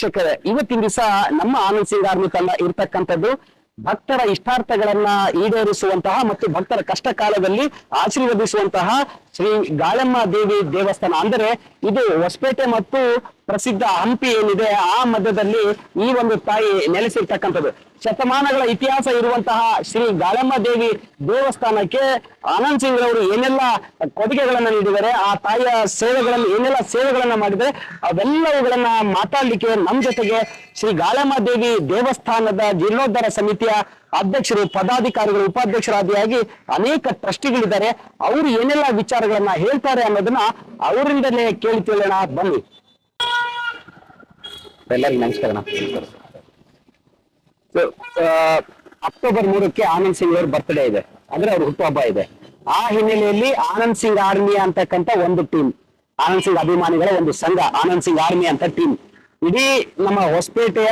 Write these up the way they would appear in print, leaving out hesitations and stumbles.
ವೀಕ್ಷಕರೇ, ಇವತ್ತಿನ ದಿವಸ ನಮ್ಮ ಆನಂದ್ ಸಿಂಗ್ ಆರ್ಮಿ ತಂಡ ಇರ್ತಕ್ಕಂಥದ್ದು ಭಕ್ತರ ಇಷ್ಟಾರ್ಥಗಳನ್ನ ಈಡೇರಿಸುವಂತಹ ಮತ್ತು ಭಕ್ತರ ಕಷ್ಟ ಕಾಲದಲ್ಲಿ ಆಶೀರ್ವದಿಸುವಂತಹ ಶ್ರೀ ಗಾಳಮ್ಮ ದೇವಿ ದೇವಸ್ಥಾನ. ಅಂದರೆ ಇದು ಹೊಸಪೇಟೆ ಮತ್ತು ಪ್ರಸಿದ್ಧ ಹಂಪಿ ಏನಿದೆ ಆ ಮಧ್ಯದಲ್ಲಿ ಈ ಒಂದು ತಾಯಿ ನೆಲೆಸಿರ್ತಕ್ಕಂಥದ್ದು. ಶತಮಾನಗಳ ಇತಿಹಾಸ ಇರುವಂತಹ ಶ್ರೀ ಗಾಳಮ್ಮ ದೇವಿ ದೇವಸ್ಥಾನಕ್ಕೆ ಆನಂದ್ ಸಿಂಗ್ ಅವರು ಏನೆಲ್ಲ ಕೊಡುಗೆಗಳನ್ನ ನೀಡಿದ್ದಾರೆ, ಆ ತಾಯಿಯ ಸೇವೆಗಳನ್ನು ಏನೆಲ್ಲ ಸೇವೆಗಳನ್ನ ಮಾಡಿದರೆ ಅವೆಲ್ಲವುಗಳನ್ನ ಮಾತಾಡ್ಲಿಕ್ಕೆ ನಮ್ಮ ಜೊತೆಗೆ ಶ್ರೀ ಗಾಳಮ್ಮ ದೇವಿ ದೇವಸ್ಥಾನದ ಜೀರ್ಣೋದ್ಧಾರ ಸಮಿತಿಯ ಅಧ್ಯಕ್ಷರು, ಪದಾಧಿಕಾರಿಗಳು, ಉಪಾಧ್ಯಕ್ಷರಾದಿಯಾಗಿ ಅನೇಕ ಟ್ರಸ್ಟಿಗಳಿದ್ದಾರೆ. ಅವರು ಏನೆಲ್ಲ ವಿಚಾರಗಳನ್ನ ಹೇಳ್ತಾರೆ ಅನ್ನೋದನ್ನ ಅವರಿಂದಲೇ ಕೇಳಿ ತಿಳಿಯೋಣ ಬನ್ನಿ. ಎಲ್ಲರಿಗೂ ನಮಸ್ಕಾರ. ಅಕ್ಟೋಬರ್ 3ಕ್ಕೆ ಆನಂದ್ ಸಿಂಗ್ ಅವ್ರ ಬರ್ತ್ಡೇ ಇದೆ, ಅಂದ್ರೆ ಅವ್ರ ಹುಟ್ಟುಹಬ್ಬ ಇದೆ. ಆ ಹಿನ್ನೆಲೆಯಲ್ಲಿ ಆನಂದ್ ಸಿಂಗ್ ಆರ್ಮಿ ಅಂತಕ್ಕಂಥ ಒಂದು ಟೀಮ್, ಆನಂದ್ ಸಿಂಗ್ ಅಭಿಮಾನಿಗಳ ಒಂದು ಸಂಘ, ಆನಂದ್ ಸಿಂಗ್ ಆರ್ಮಿ ಅಂತ ಟೀಮ್, ಇಡೀ ನಮ್ಮ ಹೊಸಪೇಟೆಯ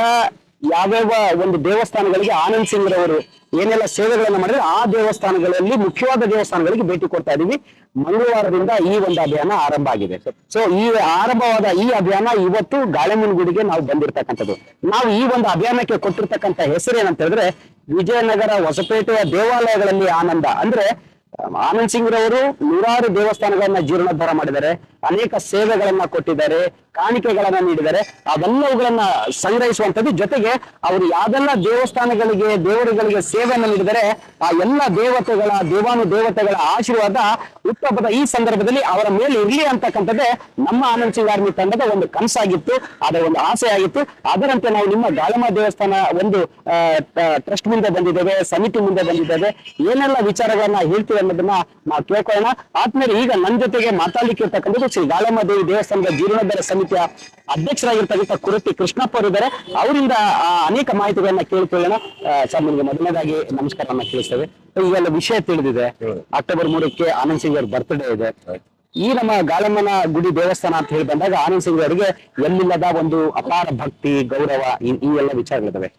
ಯಾವ್ಯಾವ ಒಂದು ದೇವಸ್ಥಾನಗಳಿಗೆ ಆನಂದ್ ಸಿಂಗ್ ರವರು ಏನೆಲ್ಲ ಸೇವೆಗಳನ್ನ ಮಾಡಿದ್ರೆ ಆ ದೇವಸ್ಥಾನಗಳಲ್ಲಿ ಮುಖ್ಯವಾದ ದೇವಸ್ಥಾನಗಳಿಗೆ ಭೇಟಿ ಕೊಡ್ತಾ ಇದೀವಿ. ಮಂಗಳವಾರದಿಂದ ಈ ಒಂದು ಅಭಿಯಾನ ಆರಂಭ ಆಗಿದೆ. ಸೊ ಈ ಆರಂಭವಾದ ಈ ಅಭಿಯಾನ ಇವತ್ತು ಗಾಳೆಮ್ಮನ ಗುಡಿಗೆ ನಾವು ಬಂದಿರತಕ್ಕಂಥದ್ದು. ನಾವು ಈ ಒಂದು ಅಭಿಯಾನಕ್ಕೆ ಕೊಟ್ಟಿರ್ತಕ್ಕಂಥ ಹೆಸರು ಏನಂತ ಹೇಳಿದ್ರೆ ವಿಜಯನಗರ ಹೊಸಪೇಟೆಯ ದೇವಾಲಯಗಳಲ್ಲಿ ಆನಂದ. ಅಂದ್ರೆ ಆನಂದ್ ಸಿಂಗ್ ರವರು ನೂರಾರು ದೇವಸ್ಥಾನಗಳನ್ನ ಜೀರ್ಣೋದ್ಧಾರ ಮಾಡಿದ್ದಾರೆ, ಅನೇಕ ಸೇವೆಗಳನ್ನ ಕೊಟ್ಟಿದ್ದಾರೆ, ಕಾಣಿಕೆಗಳನ್ನ ನೀಡಿದ್ದಾರೆ. ಅವೆಲ್ಲವುಗಳನ್ನ ಸಂಗ್ರಹಿಸುವಂತದ್ದು, ಜೊತೆಗೆ ಅವರು ಯಾವೆಲ್ಲ ದೇವಸ್ಥಾನಗಳಿಗೆ ದೇವರುಗಳಿಗೆ ಸೇವೆಯನ್ನು ನೀಡಿದರೆ ಆ ಎಲ್ಲ ದೇವಾನುದೇವತೆಗಳ ಆಶೀರ್ವಾದ ಹುಟ್ಟುಹಬ್ಬದ ಈ ಸಂದರ್ಭದಲ್ಲಿ ಅವರ ಮೇಲೆ ಇರ್ಲಿ ಅಂತಕ್ಕಂಥದ್ದೇ ನಮ್ಮ ಆನಂದ್ ಸಿಂಗ್ ಆರ್ಮಿ ತಂಡದ ಒಂದು ಕನಸಾಗಿತ್ತು, ಅದರ ಒಂದು ಆಸೆ ಆಗಿತ್ತು. ಅದರಂತೆ ನಾವು ನಿಮ್ಮ ಗಾಳಮ್ಮ ದೇವಸ್ಥಾನ ಒಂದು ಟ್ರಸ್ಟ್ ಮುಂದೆ ಬಂದಿದ್ದೇವೆ, ಸಮಿತಿ ಮುಂದೆ ಬಂದಿದ್ದೇವೆ. ಏನೆಲ್ಲ ವಿಚಾರಗಳನ್ನ ಹೇಳ್ತೀವಿ ಅನ್ನೋದನ್ನ ನಾವು ಕೇಳ್ಕೊಳ್ಳೋಣ. ಆದ್ಮೇಲೆ ಈಗ ನನ್ನ ಜೊತೆಗೆ ಮಾತಾಡ್ಲಿಕ್ಕೆ ಇರ್ತಕ್ಕಂಥದ್ದು ಶ್ರೀ ಗಾಳಮ್ಮ ದೇವಿ ದೇವಸ್ಥಾನದ ಜೀರ್ಣೋದ್ಧಾರ ಸಮಿತಿಯ ಅಧ್ಯಕ್ಷರಾಗಿರ್ತಕ್ಕಂಥ ಕುರುತಿ ಕೃಷ್ಣಪ್ಪ ಅವರು ಇದ್ದಾರೆ. ಅವರಿಂದ ಅನೇಕ ಮಾಹಿತಿಗಳನ್ನ ಕೇಳ್ಕೊಳ್ಳೋಣ. ಸರ್, ನಿಮಗೆ ಮೊದಲನೇದಾಗಿ ನಮಸ್ಕಾರವನ್ನ ತಿಳಿಸ್ತೇವೆ. ಈಗೆಲ್ಲ ವಿಷಯ ತಿಳಿದಿದೆ, ಅಕ್ಟೋಬರ್ 3ಕ್ಕೆ ಆನಂದ್ ಸಿಂಗ್ ಅವ್ರ ಬರ್ತ್ಡೇ ಇದೆ. ಈ ನಮ್ಮ ಗಾಳಮ್ಮನ ಗುಡಿ ದೇವಸ್ಥಾನ ಅಂತ ಹೇಳಿ ಬಂದಾಗ ಆನಂದ್ ಸಿಂಗ್ ಅವರಿಗೆ ಎಲ್ಲಿಲ್ಲದ ಒಂದು ಅಪಾರ ಭಕ್ತಿ, ಗೌರವ, ಈ ಎಲ್ಲ ವಿಚಾರಗಳಿದಾವೆ.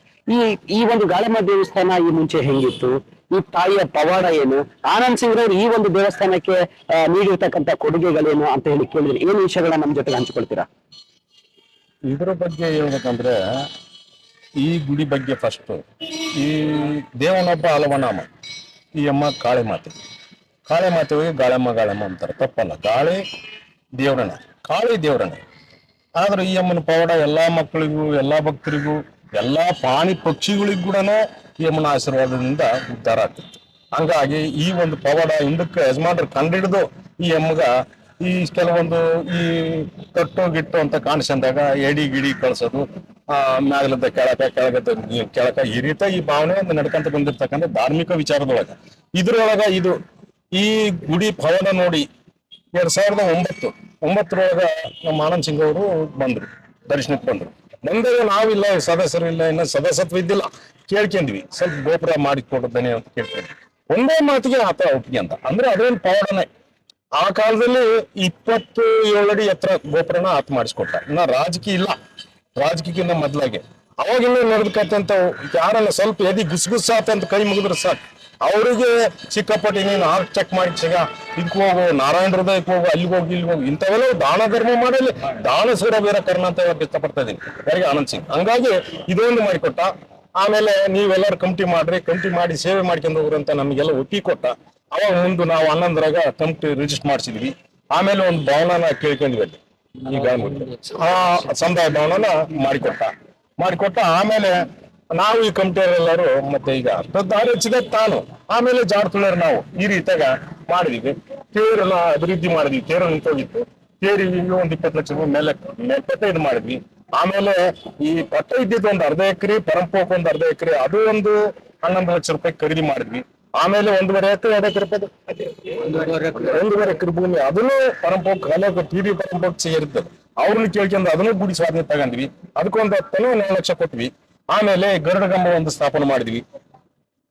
ಈ ಒಂದು ಗಾಳಮ್ಮ ದೇವಸ್ಥಾನ ಈ ಮುಂಚೆ ಹೆಂಗಿತ್ತು, ಈ ತಾಯಿಯ ಪವಾಡ ಏನು, ಆನಂದ್ ಸಿಂಗ್ ರವರು ಈ ಒಂದು ದೇವಸ್ಥಾನಕ್ಕೆ ನೀಡಿರ್ತಕ್ಕಂಥ ಕೊಡುಗೆಗಳೇನು ಅಂತ ಹೇಳಿ ಕೇಳಿದ್ರೆ ಏನು ವಿಷಯಗಳನ್ನ ನಮ್ಮ ಜೊತೆ ಹಂಚಿಕೊಳ್ತೀರಾ? ಇದರ ಬಗ್ಗೆ ಹೇಳ್ಬೇಕಂದ್ರೆ ಈ ಗುಡಿ ಬಗ್ಗೆ ಫಸ್ಟ್, ಈ ದೇವನೊಬ್ಬ ಹಲವನಾಮ, ಈ ಅಮ್ಮ ಕಾಳಿ ಮಾತೆ ಹೋಗಿ ಗಾಳಮ್ಮ ಅಂತಾರೆ, ತಪ್ಪಲ್ಲ. ಗಾಳಿ ದೇವ್ರನೆ, ಕಾಳಿ ದೇವ್ರನೆ. ಆದ್ರೆ ಈ ಅಮ್ಮನ ಪವಾಡ ಎಲ್ಲಾ ಮಕ್ಕಳಿಗೂ, ಎಲ್ಲಾ ಭಕ್ತರಿಗೂ, ಎಲ್ಲಾ ಪ್ರಾಣಿ ಪಕ್ಷಿಗಳಿಗೂ ಕೂಡ ಈ ಅಮ್ಮನ ಆಶೀರ್ವಾದದಿಂದ ಉದ್ಧಾರ ಆಗ್ತಿತ್ತು. ಹಂಗಾಗಿ ಈ ಒಂದು ಪವಾಡ ಹಿಂದಕ್ಕೆ ಯಜಮಾನ್ರು ಕಂಡಿಡಿದು ಈ ಅಮ್ಮಗ ಈ ಕೆಲವೊಂದು ಈ ಕಟ್ಟು ಗಿಟ್ಟು ಅಂತ ಕಾಣಿಸ್ಕೊಂಡಾಗ ಎಡಿ ಗಿಡಿ ಕಳ್ಸೋದು, ಮ್ಯಾಗಲದ ಕೆಳಕ ಈ ರೀತಿ ಈ ಭಾವನೆ ನಡ್ಕಂತ ಬಂದಿರ್ತಕ್ಕಂಥ ಧಾರ್ಮಿಕ ವಿಚಾರದೊಳಗ ಇದ್ರೊಳಗ ಈ ಗುಡಿ ಪವಾಡ ನೋಡಿ 2009 ನಮ್ಮ ಆನಂದ್ ಸಿಂಗ್ ಅವರು ಬಂದ್ರು, ದರ್ಶನಕ್ಕೆ ಬಂದ್ರು. ಬಂದಾಗ ನಾವಿಲ್ಲ, ಸದಸ್ಯರು ಇಲ್ಲ, ಇನ್ನ ಸದಸ್ಯತ್ವ ಇದ್ದಿಲ್ಲ, ಕೇಳ್ಕೊಂಡ್ವಿ ಸ್ವಲ್ಪ ಗೋಪುರ ಮಾಡಿ ಕೊಡೋದೇನೆ ಅಂತ ಕೇಳ್ಕೊಂಡ್ವಿ. ಒಂದೇ ಮಾತಿಗೆ ಆತ ಒಪ್ಪಿಗೆ ಅಂತ. ಅಂದ್ರೆ ಅದೇನು ಪವಾಡನೆ. ಆ ಕಾಲದಲ್ಲಿ 27 ಅಡಿ ಎತ್ತರ ಗೋಪುರನ ಆತ ಮಾಡಿಸ್ಕೊಟ್ಟ. ಇನ್ನ ರಾಜಕೀಯ ಇಲ್ಲ, ರಾಜಕೀಯಕ್ಕಿಂತ ಮೊದ್ಲಾಗೆ ಅವಾಗಿನ್ನ ನಡೆದಕತ್ತೆ ಅಂತ ಯಾರನ್ನ ಸ್ವಲ್ಪ ಎದಿ ಗುಸ್ಗುಸಾತ ಅಂತ ಕೈ ಮುಗಿದ್ರೆ ಸಾಕು, ಅವರಿಗೆ ಚಿಕ್ಕಪಟ್ಟಿ ನೀನು ಚೆಕ್ ಮಾಡಿ ಸಿಗ ಇದಕ್ಕೆ ಹೋಗು, ನಾರಾಯಣ ಹೃದಯಕ್ಕೆ ಹೋಗು, ಅಲ್ಲಿಗೆ ಹೋಗಿ ಇಲ್ಲಿಗೆ ಹೋಗಿ, ಇಂಥವೆಲ್ಲ ದಾನ ಧರ್ಮ ಮಾಡಲಿ, ದಾನ ಸೂರ ವೀರ ಕರ್ಣ ಅಂತ ಇಷ್ಟಪಡ್ತಾ ಇದೀನಿ ಯಾರಿಗೆ ಆನಂದ್ ಸಿಂಗ್. ಹಂಗಾಗಿ ಇದೊಂದು ಮಾಡಿಕೊಟ್ಟ. ಆಮೇಲೆ ನೀವೆಲ್ಲರೂ ಕಮಿಟಿ ಮಾಡ್ರಿ, ಕಮಿಟಿ ಮಾಡಿ ಸೇವೆ ಮಾಡ್ಕೊಂಡು ಹೋಗ್ರಿ ಅಂತ ನಮಗೆಲ್ಲ ಒಪ್ಪಿಗೆ ಕೊಟ್ಟ. ಅವಾಗ ಮುಂದೆ ನಾವು 11ರಾಗ ಕಮಿಟಿ ರಿಜಿಸ್ಟರ್ ಮಾಡಿಸಿದ್ವಿ. ಆಮೇಲೆ ಒಂದು ಭವನನ ಕೇಳ್ಕೊಂಡ್ವಿ ಅಲ್ಲಿ, ಈಗ ಆ ಸಮುದಾಯ ಭವನನ ಮಾಡಿಕೊಟ್ಟ. ಆಮೇಲೆ ನಾವು ಈ ಕಮಿಟಿಯವರೆಲ್ಲರೂ ಮತ್ತೆ ಈಗ ಹೆಚ್ಚಿಗೆ ತಾನು ಆಮೇಲೆ ಜಾಡ್ತುಳ್ಳರು ನಾವು ಈ ರೀತಿಯಾಗ ಮಾಡಿದ್ವಿ. ತೇರನ್ನ ಅಭಿವೃದ್ಧಿ ಮಾಡಿದ್ವಿ, ತೇರು ನಿಂತೋಗಿತ್ತು, ತೇರಿಗೆ ಒಂದು 20 ಲಕ್ಷ ಮೇಲ್ಪಟ್ಟ ಇದು ಮಾಡಿದ್ವಿ. ಆಮೇಲೆ ಈ ಪಟ್ಟ ಇದ್ದಿದ್ದು ಒಂದು 1/2 ಎಕರೆ, ಪರಂಪೋಕ್ ಒಂದು 1/2 ಎಕರೆ, ಅದು ಒಂದು 11 ಲಕ್ಷ ರೂಪಾಯಿ ಖರೀದಿ ಮಾಡಿದ್ವಿ. ಆಮೇಲೆ 1.5 ಎಕರೆ 2 ಎಕರೆ ರೂಪಾಯಿ 1.5 ಎಕರೆ ಭೂಮಿ ಅದನ್ನು ಪರಂಪೋಕ್ ಟಿಡಿ ಪರಂಪೋಕ್ ಸೇರಿರ್ತದೆ, ಅವ್ರನ್ನ ಕೇಳ್ಕೊಂಡು ಅದನ್ನು ಗುಡಿ ಸ್ವಾಧೀನ ತಗೊಂಡ್ವಿ. ಅದಕ್ಕೊಂದು 4 ಲಕ್ಷ ಕೊಟ್ವಿ. ಆಮೇಲೆ ಗರುಡಗಂಬ ಒಂದು ಸ್ಥಾಪನೆ ಮಾಡಿದ್ವಿ.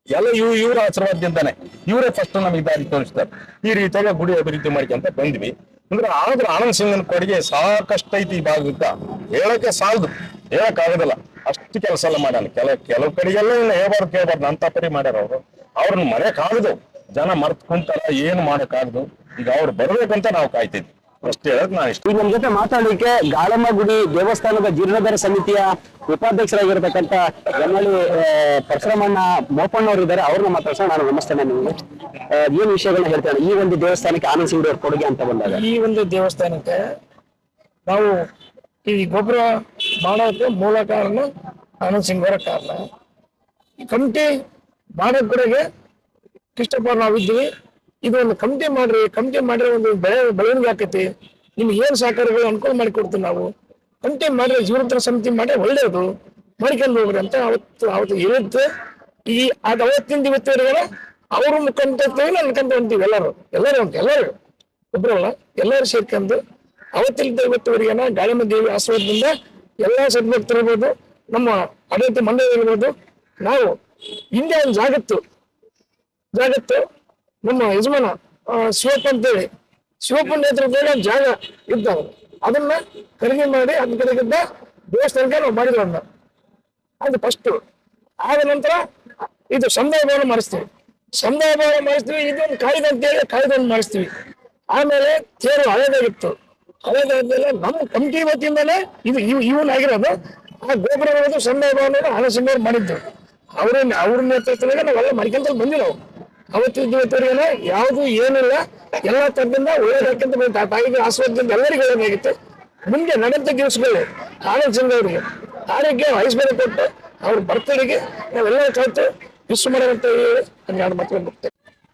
ಎಲ್ಲ ಇವ್ರ ಆಶೀರ್ವಾದದಿಂದಾನೆ, ಇವರೇ ಫಸ್ಟ್ ನಮಗೆ ದಾರಿ ತೋರಿಸ್ತಾರೆ. ಈ ರೀತಿಯಾಗಿ ಗುಡಿ ಅಭಿವೃದ್ಧಿ ಮಾಡ್ಕೊಂತ ಬಂದ್ವಿ. ಅಂದ್ರೆ ಆದ್ರೆ ಆನಂದ್ ಸಿಂಗನ ಕೊಡುಗೆ ಸಾಕಷ್ಟು ಐತಿ ಈ ಭಾಗದಿಂದ, ಹೇಳಕ್ಕೆ ಸಾಲದು, ಹೇಳಕ್ ಆಗೋದಿಲ್ಲ. ಅಷ್ಟು ಕೆಲಸ ಎಲ್ಲ ಮಾಡ್ಯಾನ. ಕೆಲವು ಕಡೆಗೆಲ್ಲ ಇನ್ನು ಕೇಳ್ಬಾರ್ದು ಅಂತ ಪರಿ ಮಾಡ್ಯಾರ ಅವರು. ಅವ್ರನ್ನ ಮರೆಯಕ್ಕಾಗದು, ಜನ ಮರ್ತ್ ಕುಂತಾರ, ಏನು ಮಾಡಕ್ಕಾಗದು. ಈಗ ಅವ್ರು ಬರ್ಬೇಕಂತ ನಾವು ಕಾಯ್ತಿದ್ವಿ. ಅಷ್ಟೇ ಹೇಳಕ್ ನಾ ಇಷ್ಟ. ಈಗ ನಮ್ಮ ಜೊತೆ ಮಾತಾಡ್ಲಿಕ್ಕೆ ಗಾಳಮ್ಮ ಗುಡಿ ದೇವಸ್ಥಾನದ ಜೀರ್ಣೋದ್ಧಾರ ಸಮಿತಿಯ ಉಪಾಧ್ಯಕ್ಷರಾಗಿರ್ತಕ್ಕಂಥ ಗನ್ನಳ್ಳಿ ಪರಶುರಾಮಣ್ಣ ಮೋಪಣ್ಣವ್ರು ಇದ್ದಾರೆ. ಅವ್ರನ್ನ ಮಾತಾಡ್ಸೋಣ. ನಾನು ನಮಸ್ತೆ. ನಿಮಗೆ ಏನ್ ವಿಷಯಗಳನ್ನ ಹೇಳ್ತೇನೆ ಈ ಒಂದು ದೇವಸ್ಥಾನಕ್ಕೆ ಆನಂದ್ ಸಿಂಗ್ ಅವ್ರ ಕೊಡುಗೆ ಅಂತ ಬಂದಾಗ? ಈ ಒಂದು ದೇವಸ್ಥಾನಕ್ಕೆ ನಾವು ಈ ಗೊಬ್ಬರ ಮಾಡೋಕೆ ಮೂಲ ಕಾರಣ ಆನಂದ್ ಸಿಂಗ್ ಅವರ ಕಾರಣ. ಈ ಕಮಿಟಿ ಮಾಡೋ ಕಡೆಗೆ ಇಷ್ಟಪಟ್ಟು ನಾವಿದ್ದೀವಿ. ಇದು ಒಂದು ಕಮಿಟಿ ಮಾಡ್ರೆ ಒಂದು ಬೆಳವಣಿಗೆ ಆಕೈತಿ. ನಿಮ್ಗೆ ಏನ್ ಸಹಕಾರಗಳು ಅನುಕೂಲ ಮಾಡಿ ಕೊಡ್ತೀವಿ ನಾವು. ಕಮಿಟಿ ಮಾಡ್ರೆ ಜೀವನೋತ್ತರ ಸಮಿತಿ ಮಾಡ್ರೆ ಒಳ್ಳೇದು, ಮಾಡ್ಕೊಂಡು ಹೋಗ್ರಿ ಅಂತ ಅವತ್ತು ಇರುತ್ತೆ. ಈ ಅದು ಅವತ್ತಿಂದ ಇವತ್ತಿನ ಅವರು ಮುಖಂತ ಅನ್ಕೊಂತ ಹೊಂತೀವಿ. ಎಲ್ಲರೂ ಒಬ್ರಲ್ಲ, ಎಲ್ಲರೂ ಸೇರ್ಕೊಂಡು ಅವತ್ತಿಂದ ಇವತ್ತುವರೆಗೆನ ಗಾಳಿಮ ದೇವಿ ಆಶೀರ್ವಾದದಿಂದ ಎಲ್ಲಾ ಸದ್ಭಕ್ತರಿರ್ಬೋದು, ನಮ್ಮ ಆಡಳಿತ ಮಂಡಳಿ ಇರ್ಬೋದು, ನಾವು ಹಿಂದೆ ಒಂದು ಜಾಗತ್ತು ನಮ್ಮ ಯಜಮಾನ ಶಿವಪ್ಪ ಅಂತೇಳಿ ಶಿವಪ್ಪ ನೇತೃತ್ವದಲ್ಲಿ ಒಂದು ಜಾಗ ಇದ್ದಾವೆ. ಅದನ್ನ ಖರೀದಿ ಮಾಡಿ ಅದ್ರ ಕಡೆಗಿದ್ದ ದೇವಸ್ಥಾನಕ್ಕೆ ನಾವು ಮಾಡಿದ್ವಿ. ಅದು ಫಸ್ಟ್. ಆದ ನಂತರ ಇದು ಸಮುದಾಯ ಭವನ ಮಾಡಿಸ್ತೀವಿ. ಇದೊಂದು ಕಾಯ್ದೆ ಅಂತೇಳಿ ಕಾಯ್ದೆ ಒಂದು ಮಾಡಿಸ್ತೀವಿ. ಆಮೇಲೆ ತೇರು ಹಳೇದಾದ್ಮೇಲೆ ನಮ್ಮ ಕಮಿಟಿ ವತಿಯಿಂದಲೇ ಇವನ್ ಆಗಿರೋದು. ಆ ಗೋಪುರ ಸಮುದಾಯ ಭವನ ಆನಂದ್ ಸಿಂಗ್ ಅವ್ರು ಮಾಡಿದ್ದು. ಅವ್ರ ನೇತೃತ್ವದಾಗ ನಾವೆಲ್ಲ ಮಾಡ್ಕೊಂತ ಬಂದ್ವಿ. ನಾವು ಅವತ್ತಿನ ಯಾವುದು ಏನಿಲ್ಲ, ಎಲ್ಲ ತರದಿಂದ ಒಳ್ಳೇದಾಕಂತ ತಾಯಿಗೆ ಆಶೀರ್ವಾದದಿಂದ ಎಲ್ಲರಿಗೂ ಒಳ್ಳೇದಾಗಿತ್ತು. ಮುಂದೆ ನಡೆದ ದಿವಸಗಳು ಆನಂದ್ ಸಿಂಗ್ ಅವರಿಗೆ ಆರೋಗ್ಯ ಐಶ್ವರ್ಯ ಕೊಟ್ಟು ಅವ್ರ ಬರ್ತಡೆಗೆ ನಾವೆಲ್ಲ ಕಲಿತು ವಿಶ್ ಮಾಡೋಂತ ಹೇಳಿ ಹನ್ನೆರಡು ಮಾತು ಮುಕ್ತೆ.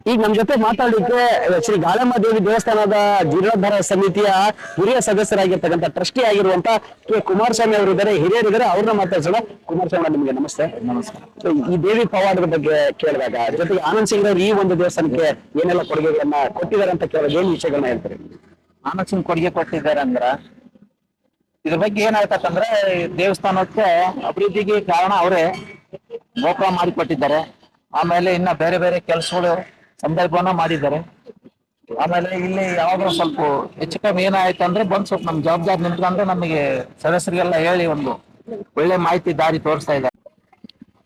ಈಗ ನಮ್ ಜೊತೆ ಮಾತಾಡ್ಲಿಕ್ಕೆ ಶ್ರೀ ಗಾಳಮ್ಮ ದೇವಿ ದೇವಸ್ಥಾನದ ಜೀರ್ಣೋದ್ಧಾರ ಸಮಿತಿಯ ಹಿರಿಯ ಸದಸ್ಯರಾಗಿರ್ತಕ್ಕಂಥ ಟ್ರಸ್ಟಿ ಆಗಿರುವಂತ ಕೆ ಕುಮಾರಸ್ವಾಮಿ ಅವರು ಇದ್ದಾರೆ, ಹಿರಿಯರಿದ್ದಾರೆ. ಅವ್ರನ್ನ ಮಾತಾಡ್ಸೋಣ. ಕುಮಾರಸ್ವಾಮಿ, ನಿಮ್ಗೆ ನಮಸ್ತೆ. ನಮಸ್ಕಾರ. ಈ ದೇವಿ ಪವಾಡದ ಬಗ್ಗೆ ಕೇಳಿದಾಗ, ಜೊತೆಗೆ ಆನಂದ್ ಸಿಂಗ್ ಅವರು ಈ ಒಂದು ದೇವಸ್ಥಾನಕ್ಕೆ ಏನೆಲ್ಲ ಕೊಡುಗೆಗಳನ್ನ ಕೊಟ್ಟಿದ್ದಾರೆ ಅಂತ ಕೇಳಿದಾಗ ಏನ್ ವಿಷಯಗಳನ್ನ ಹೇಳ್ತಾರೆ? ಆನಂದ್ ಸಿಂಗ್ ಕೊಡುಗೆ ಕೊಟ್ಟಿದ್ದಾರೆ ಅಂದ್ರ ಇದ್ರ ಬಗ್ಗೆ ಏನಾಗ್ತಕ್ಕಂದ್ರೆ ದೇವಸ್ಥಾನಕ್ಕೆ ಅಭಿವೃದ್ಧಿಗೆ ಕಾರಣ ಅವರೇ ಗೋಪುರ ಮಾಡಿಕೊಟ್ಟಿದ್ದಾರೆ. ಆಮೇಲೆ ಇನ್ನ ಬೇರೆ ಬೇರೆ ಕೆಲಸಗಳು ಸಮುದಾಯ ಭವನ ಮಾಡಿದ್ದಾರೆ. ಆಮೇಲೆ ಇಲ್ಲಿ ಯಾವಾಗ್ಲೂ ಸ್ವಲ್ಪ ಹೆಚ್ಚು ಕಮ್ಮಿ ಏನಾಯ್ತು ಅಂದ್ರೆ ಬಂದ್ ಸ್ವಲ್ಪ ನಮ್ ಜವಾಬ್ದಾರಿ ನಿಂತ್ಕೊಂಡ್ರೆ ನಮಗೆ ಸದಸ್ಯರಿಗೆಲ್ಲ ಹೇಳಿ ಒಂದು ಒಳ್ಳೆ ಮಾಹಿತಿ ದಾರಿ ತೋರಿಸ್ತಾ ಇದ್ದಾರೆ.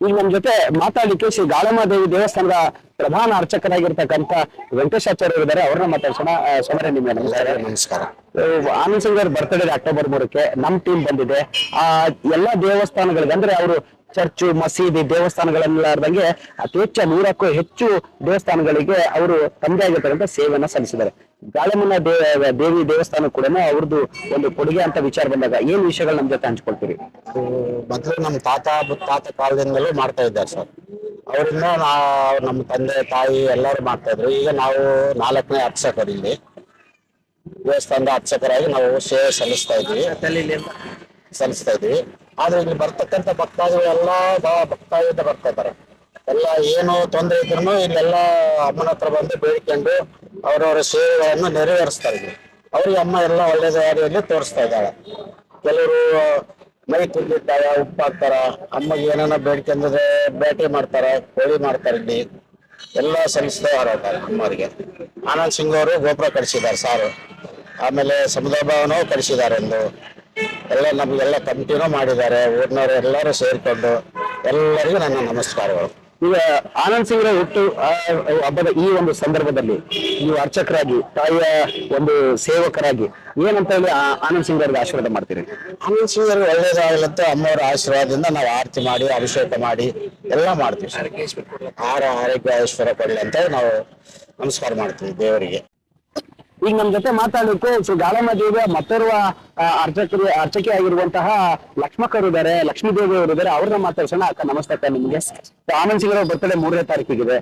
ಈಗ ನಮ್ ಜೊತೆ ಮಾತಾಡ್ಲಿಕ್ಕೆ ಶ್ರೀ ಗಾಳಮ್ಮ ದೇವಿ ದೇವಸ್ಥಾನದ ಪ್ರಧಾನ ಅರ್ಚಕರಾಗಿರ್ತಕ್ಕಂಥ ವೆಂಕಟೇಶಾಚಾರ್ಯ ಇದ್ದಾರೆ. ಅವ್ರನ್ನ ಮಾತಾಡ್ಸೋಣ. ಸೋಮರೆ, ನಿಮ್ಗೆ ನಮಸ್ಕಾರ. ಆನಂದ್ ಸಿಂಗ್ ಅವ್ರ ಬರ್ತ್ಡೇ ಅಕ್ಟೋಬರ್ 3ಕ್ಕೆ ನಮ್ ಟೀಮ್ ಬಂದಿದೆ. ಆ ಎಲ್ಲಾ ದೇವಸ್ಥಾನಗಳಿಗೆ ಅಂದ್ರೆ ಅವರು ಚರ್ಚು, ಮಸೀದಿ, ದೇವಸ್ಥಾನಗಳೆಲ್ಲಾರ್ದಂಗೆ ಅತಿ ಹೆಚ್ಚು 100ಕ್ಕೂ ಹೆಚ್ಚು ದೇವಸ್ಥಾನಗಳಿಗೆ ಅವರು ತಮ್ಮದೇ ಆಗಿರ್ತಕ್ಕಂಥ ಸೇವೆಯನ್ನ ಸಲ್ಲಿಸಿದ್ದಾರೆ. ಗಾಳಮ್ಮನ ದೇವಿ ದೇವಸ್ಥಾನ ಕೂಡ ಅವ್ರದ್ದು ಒಂದು ಕೊಡುಗೆ ಅಂತ ವಿಚಾರ ಬಂದಾಗ ಏನ್ ವಿಷಯಗಳು ನಮ್ ಜೊತೆ ಹಂಚ್ಕೊಳ್ತೀರಿ? ಮೊದಲು ನಮ್ಮ ತಾತ ಕಾಲದಿಂದಲೂ ಮಾಡ್ತಾ ಇದ್ದಾರೆ ಸರ್. ಅವರಿಂದ ನಮ್ಮ ತಂದೆ ತಾಯಿ ಎಲ್ಲರೂ ಮಾಡ್ತಾ ಇದ್ರು. ಈಗ ನಾವು 4ನೇ ಅರ್ಚಕರು ಇಲ್ಲಿ ದೇವಸ್ಥಾನದ ಅರ್ಚಕರಾಗಿ ನಾವು ಸೇವೆ ಸಲ್ಲಿಸ್ತಾ ಇದ್ವಿ. ಆದ್ರೆ ಇಲ್ಲಿ ಬರ್ತಕ್ಕಂಥ ಭಕ್ತಾದಿಗಳು ಎಲ್ಲಾ ಬಹಳ ಭಕ್ತಾದಿಯಿಂದ ಬರ್ತಾ ಇದ್ದಾರೆ. ಎಲ್ಲ ಏನು ತೊಂದರೆ ಇದ್ರು ಇಲ್ಲೆಲ್ಲ ಅಮ್ಮನ ಹತ್ರ ಬಂದು ಬೇಡಿಕೊಂಡು ಅವರವರ ಸೇವೆಗಳನ್ನು ನೆರವೇರಿಸ್ತಾ ಇದ್ವಿ. ಅವ್ರಿಗೆ ಅಮ್ಮ ಎಲ್ಲ ಒಳ್ಳೆ ದಾರಿಯಲ್ಲಿ ತೋರಿಸ್ತಾ ಇದ್ದಾಳೆ. ಕೆಲವರು ಮೈ ತುಂಬಿರ್ತಾರ, ಉಪ್ಪು ಹಾಕ್ತಾರ, ಅಮ್ಮಗೆ ಏನೇನೋ ಬೇಡ್ಕೊಂಡಿದ್ರೆ ಬೇಟೆ ಮಾಡ್ತಾರ, ಕೋಳಿ ಮಾಡ್ತಾರೆ. ಇಲ್ಲಿ ಎಲ್ಲ ಸಲ್ಲಿಸ್ತಾ ಇದ್ದಾರೆ ಅಮ್ಮವರಿಗೆ. ಆನಂದ್ ಸಿಂಗ್ ಅವರು ಗೋಪುರ ಕಳಿಸಿದ್ದಾರೆ ಸಾರು. ಆಮೇಲೆ ಸಮುದಾಯ ಭವನವೂ ಕಳಿಸಿದ್ದಾರೆ ಒಂದು. ಎಲ್ಲ ನಮ್ಗೆಲ್ಲ ಕಮಿಟಿನೂ ಮಾಡಿದ್ದಾರೆ. ಊರಿನವರು ಎಲ್ಲರೂ ಸೇರ್ಕೊಂಡು ಎಲ್ಲರಿಗೂ ನನ್ನ ನಮಸ್ಕಾರಗಳು. ಈಗ ಆನಂದ್ ಸಿಂಗ್ ಹುಟ್ಟು ಹಬ್ಬದ ಈ ಒಂದು ಸಂದರ್ಭದಲ್ಲಿ ನೀವು ಅರ್ಚಕರಾಗಿ, ತಾಯಿಯ ಒಂದು ಸೇವಕರಾಗಿ ಏನಂತ ಹೇಳಿ ಆನಂದ್ ಸಿಂಗ್ ಅವ್ರಿಗೆ ಆಶೀರ್ವಾದ ಮಾಡ್ತೀರಿ? ಆನಂದ್ ಸಿಂಗ್ ಅವ್ರಿಗೆ ಒಳ್ಳೇದಾಗಲಂತ ಅಮ್ಮವರ ಆಶೀರ್ವಾದದಿಂದ ನಾವು ಆರತಿ ಮಾಡಿ ಅಭಿಷೇಕ ಮಾಡಿ ಎಲ್ಲ ಮಾಡ್ತೀವಿ. ಆರೋಗ್ಯ ಐಶ್ವರ್ಯ ಕೊಡ್ಲಿ ಅಂತ ನಾವು ನಮಸ್ಕಾರ ಮಾಡ್ತೀವಿ ದೇವರಿಗೆ. ಈಗ ನಮ್ ಜೊತೆ ಮಾತಾಡಲಿಕ್ಕೆ ಶ್ರೀ ಗಾಳಮ್ಮ ದೇವಿಯ ಮತ್ತೋರ್ವ ಅರ್ಚಕಿ ಆಗಿರುವಂತಹ ಲಕ್ಷ್ಮಕ್ಕರು ಇದ್ದಾರೆ, ಲಕ್ಷ್ಮೀ ದೇವಿ ಅವರು ಇದ್ದಾರೆ. ಅವ್ರನ್ನ ಮಾತಾಡ್ಸೋಣ. ಅಕ್ಕ ನಮಸ್ತೆ. ಅಕ್ಕ, ನಿಮ್ಗೆ ಆನಂದ್ ಸಿಂಗ್ ಅವರ ಬರ್ತಡೇ 3ನೇ ತಾರೀಕಿಗಿದೆ.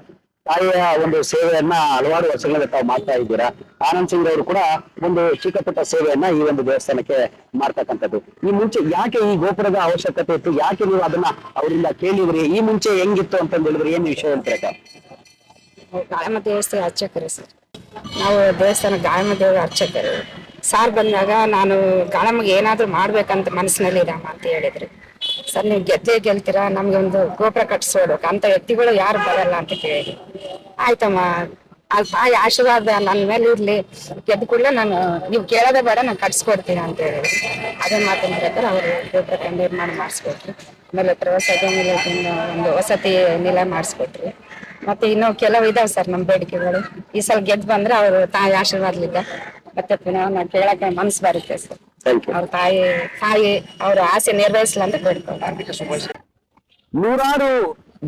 ತಾಯಿಯ ಒಂದು ಸೇವೆಯನ್ನ ಹಲವಾರು ವರ್ಷಗಳಿಂದ ತಾವು ಮಾಡ್ತಾ ಇದ್ದೀರಾ. ಆನಂದ್ ಸಿಂಗ್ ಅವರು ಕೂಡ ಒಂದು ಚಿಕ್ಕಪುಟ್ಟ ಸೇವೆಯನ್ನ ಈ ಒಂದು ದೇವಸ್ಥಾನಕ್ಕೆ ಮಾಡ್ತಕ್ಕಂಥದ್ದು. ಈ ಮುಂಚೆ ಯಾಕೆ ಈ ಗೋಪುರದ ಅವಶ್ಯಕತೆ ಇತ್ತು? ಯಾಕೆ ನೀವು ಅದನ್ನ ಅವರಿಂದ ಕೇಳಿದ್ರಿ? ಈ ಮುಂಚೆ ಹೆಂಗಿತ್ತು ಅಂತಂದು ಹೇಳಿದ್ರಿ? ಏನ್ ವಿಷಯ ಹೇಳ್ತಾರೆ? ಗಾಯಮ ದೇವಸ್ಥಾನ ಅರ್ಚಕರು ಸರ್. ನಾವು ದೇವಸ್ಥಾನ ಗಾಯಮ ದೇವರ ಅರ್ಚಕರು. ಸಾರ್ ಬಂದಾಗ ನಾನು ಗಾಳಮ್ಮಗೆ ಏನಾದ್ರು ಮಾಡ್ಬೇಕಂತ ಮನಸ್ಸಿನಲ್ಲಿ ರಾಮ ಅಂತ ಹೇಳಿದ್ರು. ಸರ್, ನೀವು ಗೆಲ್ತೀರಾ, ನಮ್ಗೆ ಒಂದು ಗೋಪುರ ಕಟ್ಸೋಡ್ಬೇಕು ಅಂತ ವ್ಯಕ್ತಿಗಳು ಯಾರು ಬರಲ್ಲ ಅಂತ ಕೇಳಿದ್ರು. ಆಯ್ತಮ್ಮ, ಆ ತಾಯಿ ಆಶೀರ್ವಾದ ನನ್ನ ಮೇಲೆ ಇರ್ಲಿ, ಗೆದ್ದ ಕೂಡಲೇ ನೀವು ಕೇಳೋದೇ ಬೇಡ, ನಾನು ಕಟ್ಸ್ಕೊಡ್ತೀನಿ ಅಂತ ಹೇಳಿದ್ರು. ಅದನ್ನ ಮಾತಿನ ಪ್ರಕಾರ ಅವರು ಗೋಪುರ ನಿರ್ಮಾಣ ಮಾಡಿಸ್ಕೊಟ್ರು. ಆಮೇಲೆ ಪ್ರವಾಸೋದ್ಯಮ ನಿಲಯದಿಂದ ಒಂದು ವಸತಿ ನಿಲಯ ಮಾಡಿಸ್ಕೊಟ್ರಿ. ಮತ್ತೆ ಇನ್ನೂ ಕೆಲವು ಇದಾವೆ ಸರ್ ನಮ್ಮ ಬೇಡಿಕೆಗಳು. ಈ ಸಲ ಗೆದ್ದು ಬಂದ್ರೆ ಅವರು ತಾಯಿ ಆಶೀರ್ವಾದಲಿದ್ದ ಮತ್ತೆ ಪುನಃ ನಾವು ಕೇಳಕ್ಕೆ ಮನಸ್ಸು ಬರುತ್ತೆ ಸರ್. Thank you. ಅವ್ರ ತಾಯಿ ಅವ್ರ ಆಸೆ ನೆರವೇರಿಸಲಿ ಅಂತ ಬೇಡ್ಕೊಂಡು ನೂರಾರು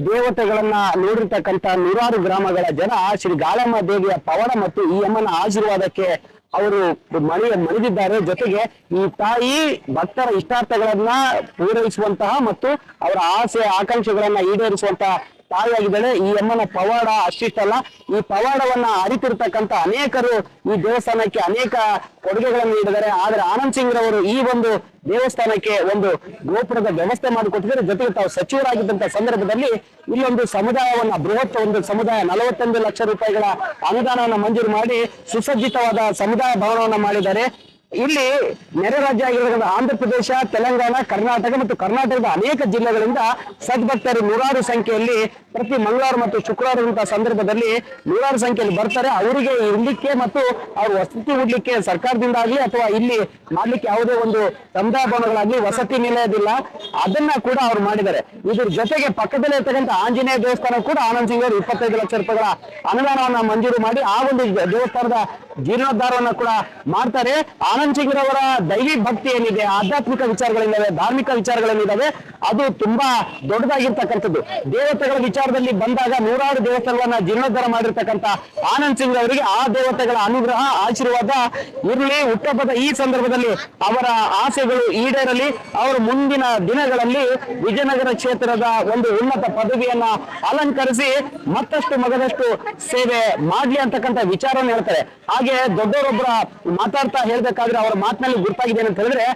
ದೇವತೆಗಳನ್ನ ನೋಡಿರ್ತಕ್ಕಂಥ ನೂರಾರು ಗ್ರಾಮಗಳ ಜನ ಶ್ರೀ ಗಾಳಮ್ಮ ದೇವಿಯ ಪವಾಡ ಮತ್ತು ಈ ಅಮ್ಮನ ಆಶೀರ್ವಾದಕ್ಕೆ ಅವರು ಮಣಿದಿದ್ದಾರೆ. ಜೊತೆಗೆ ಈ ತಾಯಿ ಭಕ್ತರ ಇಷ್ಟಾರ್ಥಗಳನ್ನ ಪೂರೈಸುವಂತಹ ಮತ್ತು ಅವರ ಆಸೆ ಆಕಾಂಕ್ಷೆಗಳನ್ನ ಈಡೇರಿಸುವಂತಹ ತಾಯಿಯಾಗಿದ್ದಾಳೆ. ಈ ಅಮ್ಮನ ಪವಾಡ ಅಷ್ಟಿಷ್ಟಲ್ಲ, ಈ ಪವಾಡವನ್ನ ಅರಿತಿರ್ತಕ್ಕಂಥ ಅನೇಕರು ಈ ದೇವಸ್ಥಾನಕ್ಕೆ ಅನೇಕ ಕೊಡುಗೆಗಳನ್ನು ನೀಡಿದ್ದಾರೆ. ಆದ್ರೆ ಆನಂದ್ ಸಿಂಗ್ ರವರು ಈ ಒಂದು ದೇವಸ್ಥಾನಕ್ಕೆ ಒಂದು ಗೋಪುರದ ವ್ಯವಸ್ಥೆ ಮಾಡಿಕೊಟ್ಟಿದ್ದಾರೆ. ಜೊತೆಗೆ ತಾವು ಸಚಿವರಾಗಿದ್ದಂತ ಸಂದರ್ಭದಲ್ಲಿ ಇಲ್ಲೊಂದು ಸಮುದಾಯವನ್ನ ಬೃಹತ್ ಒಂದು ಸಮುದಾಯ 41 ಲಕ್ಷ ರೂಪಾಯಿಗಳ ಅನುದಾನವನ್ನು ಮಂಜೂರು ಮಾಡಿ ಸುಸಜ್ಜಿತವಾದ ಸಮುದಾಯ ಭವನವನ್ನ ಮಾಡಿದ್ದಾರೆ. ಇಲ್ಲಿ ನೆರೆ ರಾಜ್ಯ ಆಗಿರೋದ್ರಿಂದ ಆಂಧ್ರ ಪ್ರದೇಶ, ತೆಲಂಗಾಣ, ಕರ್ನಾಟಕ ಮತ್ತು ಕರ್ನಾಟಕದ ಅನೇಕ ಜಿಲ್ಲೆಗಳಿಂದ ಸದ್ಭಕ್ತರು ನೂರಾರು ಸಂಖ್ಯೆಯಲ್ಲಿ ಪ್ರತಿ ಮಂಗಳವಾರ ಮತ್ತು ಶುಕ್ರವಾರ ಸಂದರ್ಭದಲ್ಲಿ ನೂರಾರು ಸಂಖ್ಯೆಯಲ್ಲಿ ಬರ್ತಾರೆ. ಅವರಿಗೆ ಇರ್ಲಿಕ್ಕೆ ಮತ್ತು ಅವ್ರ ವಸತಿ ಉಡ್ಲಿಕ್ಕೆ ಸರ್ಕಾರದಿಂದ ಆಗ್ಲಿ ಅಥವಾ ಇಲ್ಲಿ ಮಾಡ್ಲಿಕ್ಕೆ ಯಾವುದೇ ಒಂದು ಸಮುದಾಯ ಭವನಗಳಾಗ್ಲಿ ವಸತಿ ನಿಲಯದಿಲ್ಲ, ಅದನ್ನ ಕೂಡ ಅವ್ರು ಮಾಡಿದ್ದಾರೆ. ಇದ್ರ ಜೊತೆಗೆ ಪಕ್ಕದಲ್ಲೇ ಇರ್ತಕ್ಕಂಥ ಆಂಜನೇಯ ದೇವಸ್ಥಾನ ಕೂಡ ಆನಂದ್ ಸಿಂಗ್ ಅವರು 25 ಲಕ್ಷ ರೂಪಾಯಿಗಳ ಅನುದಾನವನ್ನ ಮಂಜೂರು ಮಾಡಿ ಆ ಒಂದು ದೇವಸ್ಥಾನದ ಜೀರ್ಣೋದ್ಧಾರವನ್ನ ಕೂಡ ಮಾಡ್ತಾರೆ. ಆನಂದ್ ಸಿಂಗ್ ರವರ ದೈವಿ ಭಕ್ತಿ ಏನಿದೆ, ಆಧ್ಯಾತ್ಮಿಕ ವಿಚಾರಗಳೇನಿವೆ, ಧಾರ್ಮಿಕ ವಿಚಾರಗಳೇನಿದಾವೆ, ಅದು ತುಂಬಾ ದೊಡ್ಡದಾಗಿರ್ತಕ್ಕಂಥದ್ದು. ದೇವತೆಗಳ ವಿಚಾರದಲ್ಲಿ ಬಂದಾಗ ನೂರಾರು ದೇವಸ್ಥಾನಗಳನ್ನ ಜೀರ್ಣೋದ್ಧಾರ ಮಾಡಿರ್ತಕ್ಕಂಥ ಆನಂದ್ ಸಿಂಗ್ ಅವರಿಗೆ ಆ ದೇವತೆಗಳ ಅನುಗ್ರಹ ಆಶೀರ್ವಾದ ಇರಲಿ. ಹುಟ್ಟುಹಬ್ಬದ ಈ ಸಂದರ್ಭದಲ್ಲಿ ಅವರ ಆಸೆಗಳು ಈಡೇರಲಿ. ಅವರು ಮುಂದಿನ ದಿನಗಳಲ್ಲಿ ವಿಜಯನಗರ ಕ್ಷೇತ್ರದ ಒಂದು ಉನ್ನತ ಪದವಿಯನ್ನ ಅಲಂಕರಿಸಿ ಮತ್ತಷ್ಟು ಮಗದಷ್ಟು ಸೇವೆ ಮಾಡ್ಲಿ ಅಂತಕ್ಕಂಥ ವಿಚಾರವನ್ನು ಹೇಳ್ತಾರೆ. ಹಾಗೆ ದೊಡ್ಡವರೊಬ್ಬರ ಮಾತಾಡ್ತಾ ಹೇಳ್ಬೇಕಾದ್ರೆ ಅವರ ಮಾತಿನಲ್ಲಿ ಗುರುತಾಗಿದೆ ಅಂತ ಹೇಳಿದ್ರೆ,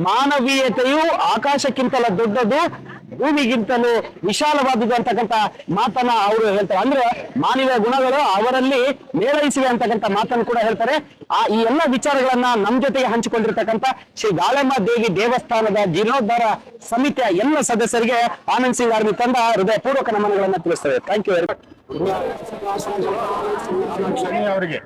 ಮಾನವೀಯತೆಯು ಆಕಾಶಕ್ಕಿಂತಲೂ ದೊಡ್ಡದು, ಭೂಮಿಗಿಂತಲೂ ವಿಶಾಲವಾದುದು ಅಂತಕ್ಕಂಥ ಮಾತನ್ನ ಅವರು ಹೇಳ್ತಾರೆ. ಅಂದ್ರೆ ಮಾನವೀಯ ಗುಣಗಳು ಅವರಲ್ಲಿ ಮೇಳೈಸಿವೆ ಅಂತಕ್ಕಂಥ ಮಾತನ್ನು ಕೂಡ ಹೇಳ್ತಾರೆ. ಈ ಎಲ್ಲ ವಿಚಾರಗಳನ್ನ ನಮ್ಮ ಜೊತೆಗೆ ಹಂಚಿಕೊಂಡಿರ್ತಕ್ಕಂಥ ಶ್ರೀ ಗಾಳಮ್ಮ ದೇವಿ ದೇವಸ್ಥಾನದ ಜೀರ್ಣೋದ್ಧಾರ ಸಮಿತಿಯ ಎಲ್ಲ ಸದಸ್ಯರಿಗೆ ಆನಂದ್ ಸಿಂಗ್ ಆರ್ಮಿ ತಂಡ ಹೃದಯಪೂರ್ವಕ ನಮನಗಳನ್ನ ತಿಳಿಸ್ತೇವೆ. Thank you very much. ಅವರಿಗೆ